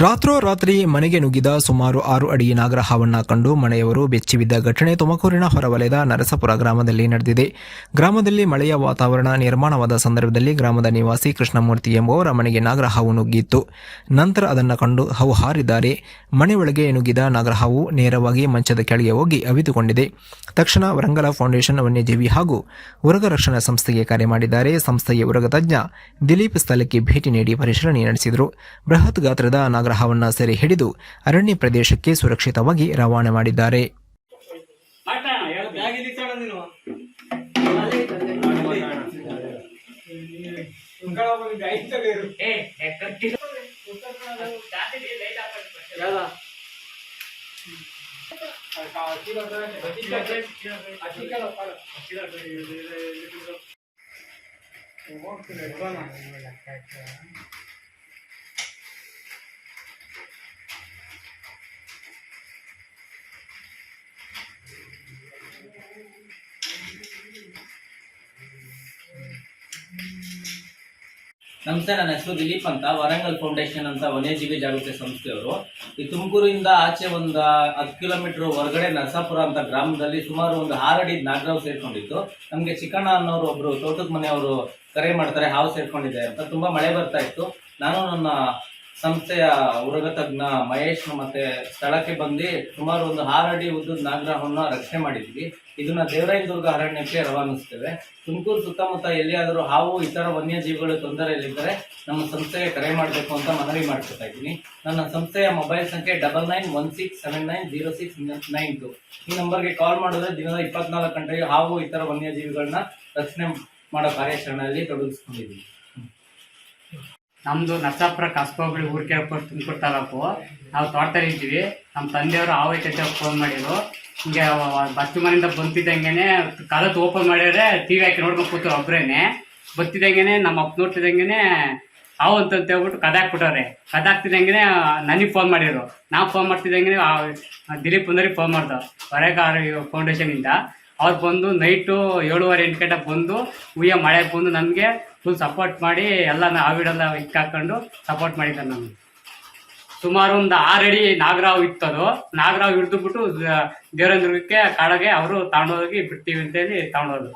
ರಾತ್ರೋರಾತ್ರಿ ಮನೆಗೆ ನುಗ್ಗಿದ ಸುಮಾರು 6 ಅಡಿ ನಾಗರಹಾವನ್ನ ಕಂಡು ಮನೆಯವರು ಬೆಚ್ಚಿಬಿದ್ದ ಘಟನೆ ತುಮಕೂರಿನ ಹೊರವಲಯದ ನರಸಾಪುರ ಗ್ರಾಮದಲ್ಲಿ ನಡೆದಿದೆ. ಗ್ರಾಮದಲ್ಲಿ ಮಳೆಯ ವಾತಾವರಣ ನಿರ್ಮಾಣವಾದ ಸಂದರ್ಭದಲ್ಲಿ ಗ್ರಾಮದ ನಿವಾಸಿ ಕೃಷ್ಣಮೂರ್ತಿ ಎಂಬುವರ ಮನೆಗೆ ನಾಗರಹಾವು ನುಗ್ಗಿತ್ತು. ನಂತರ ಅದನ್ನು ಕಂಡು ಹಾವು ಹಾರಿದ್ದಾರೆ. ಮನೆಯೊಳಗೆ ನುಗ್ಗಿದ ನಾಗರಹಾವು ನೇರವಾಗಿ ಮಂಚದ ಕೆಳಗೆ ಹೋಗಿ ಅವಿತುಕೊಂಡಿದೆ. ತಕ್ಷಣ ವರಂಗಲ ಫೌಂಡೇಶನ್ ವನ್ಯಜೀವಿ ಹಾಗೂ ಉರಗ ರಕ್ಷಣಾ ಸಂಸ್ಥೆಗೆ ಕರೆ ಮಾಡಿದ್ದಾರೆ. ಸಂಸ್ಥೆಯ ಉರಗ ತಜ್ಞ ದಿಲೀಪ್ ಸ್ಥಳಕ್ಕೆ ಭೇಟಿ ನೀಡಿ ಪರಿಶೀಲನೆ ನಡೆಸಿದರು. ಬೃಹತ್ ಗಾತ್ರದ ನಾಗರಹಾವನ್ನ ಸೆರೆ ಹಿಡಿದು ಅರಣ್ಯ ಪ್ರದೇಶಕ್ಕೆ ಸುರಕ್ಷಿತವಾಗಿ ರವಾನೆ ಮಾಡಿದ್ದಾರೆ. ನಮಸ್ತೆ, ನನ್ನ ಹೆಸರು ದಿಲೀಪ್ ಅಂತ. ವರಂಗಲ್ ಫೌಂಡೇಶನ್ ಅಂತ ವನ್ಯಜೀವಿ ಜಾಗೃತಿ ಸಂಸ್ಥೆಯವರು. ಈ ತುಮಕೂರಿಂದ ಆಚೆ ಒಂದು 10 ಕಿಲೋಮೀಟರ್ ಹೊರಗಡೆ ನರಸಾಪುರ ಅಂತ ಗ್ರಾಮದಲ್ಲಿ ಸುಮಾರು ಒಂದು 6 ಅಡಿ ನಾಗರಾವು ಸೇರ್ಕೊಂಡಿತ್ತು. ನಮಗೆ ಚಿಕ್ಕಣ್ಣ ಅನ್ನೋರು ಒಬ್ರು ತೋಟದ ಮನೆಯವರು ಕರೆ ಮಾಡ್ತಾರೆ, ಹಾವು ಸೇರ್ಕೊಂಡಿದೆ ಅಂತ. ತುಂಬಾ ಮಳೆ ಬರ್ತಾ ಇತ್ತು. ನಾನು ನನ್ನ ಸಂಸ್ಥೆಯ ಉರಗ ತಜ್ಞ ಮಹೇಶ್ ಮತ್ತೆ ಸ್ಥಳಕ್ಕೆ ಬಂದು ಸುಮಾರು ಒಂದು 6 ಅಡಿ ಉದ್ದದ ನಾಗರಹವನ್ನ ರಕ್ಷಣೆ ಮಾಡಿದ್ವಿ. ಇದನ್ನ ದೇವರಾಯನದುರ್ಗ ಅರಣ್ಯಕ್ಕೆ ರವಾನಿಸ್ತೇವೆ. ತುಮಕೂರು ಸುತ್ತಮುತ್ತ ಎಲ್ಲಿಯಾದರೂ ಹಾವು ಇತರ ವನ್ಯಜೀವಿಗಳು ತೊಂದರೆಯಲ್ಲಿದ್ದರೆ ನಮ್ಮ ಸಂಸ್ಥೆಗೆ ಕರೆ ಮಾಡಬೇಕು ಅಂತ ಮನವಿ ಮಾಡ್ಕೊತಾ ಇದ್ದೀನಿ. ನನ್ನ ಸಂಸ್ಥೆಯ ಮೊಬೈಲ್ ಸಂಖ್ಯೆ 9916790692. ಈ ನಂಬರ್ಗೆ ಕಾಲ್ ಮಾಡಿದ್ರೆ ದಿನದ 24 ಗಂಟೆಗೆ ಹಾವು ಇತರ ವನ್ಯಜೀವಿಗಳನ್ನ ರಕ್ಷಣೆ ಮಾಡೋ ಕಾರ್ಯಾಚರಣೆಯಲ್ಲಿ ತೊಡಗಿಸ್ಕೊಂಡಿದ್ದೀವಿ. ನಮ್ಮದು ನರಸಾಪುರ ಕಸ್ಬೊಬ್ಬಳಿ ಊರಿಗೆ ತುಮಕೂರು ತಾಲೂಕು. ನಾವು ತೋಟದಲ್ಲಿ ಇದ್ದೀವಿ. ನಮ್ಮ ತಂದೆಯವರು ಹಾವು ಐತೆ ಫೋನ್ ಮಾಡಿದ್ರು. ಹಿಂಗೆ ಬಸ್ತು ಮನೆಯಿಂದ ಬಂತಿದ್ದಂಗೆ ಕಾಲತ್ ಓಪನ್ ಮಾಡಿದ್ರೆ ಟಿವಿ ಹಾಕಿ ನೋಡ್ಕೊಂಡು ಕೂತರು ಒಬ್ಬರೇನೆ. ಬರ್ತಿದ್ದಂಗೆ ನಮ್ಮ ಅಪ್ಪ ನೋಡ್ತಿದ್ದಂಗೆ ಹಾವು ಅಂತ ಹೇಳ್ಬಿಟ್ಟು ಕದಾಕ್ಬಿಟ್ಟವ್ರೆ. ಕದಾಕ್ತಿದ್ದಂಗೆ ನನಗೆ ಫೋನ್ ಮಾಡಿದ್ರು. ನಾವು ಫೋನ್ ಮಾಡ್ತಿದ್ದಂಗೆ ದಿಲೀಪ್ ಅಂದರಿಗೆ ಫೋನ್ ಮಾಡ್ದೋ ವರೇಗಾರ ಫೌಂಡೇಶನಿಂದ. ಅವ್ರು ಬಂದು ನೈಟು 7:30-8 ಗಂಟೆಗೆ ಬಂದು ಮಳೆಗೆ ಬಂದು ನಮಗೆ ಫುಲ್ ಸಪೋರ್ಟ್ ಮಾಡಿ ಎಲ್ಲ ಹಾವಿಡೆಲ್ಲ ಇಕ್ಕಾಕೊಂಡು ಸಪೋರ್ಟ್ ಮಾಡಿದ್ದಾರೆ. ನಮಗೆ ಸುಮಾರು ಒಂದು 6 ಅಡಿ ನಾಗರಾವು ಇತ್ತದು. ನಾಗರಾವು ಹಿಡಿದು ಬಿಟ್ಟು ದೇವರಾಯನದುರ್ಗಕ್ಕೆ ಕಾಡಗೆ ಅವರು ತಗೊಂಡೋಗಿ ಬಿಡ್ತೀವಿ ಅಂತೇಳಿ ತಗೊಂಡೋದ್ರು.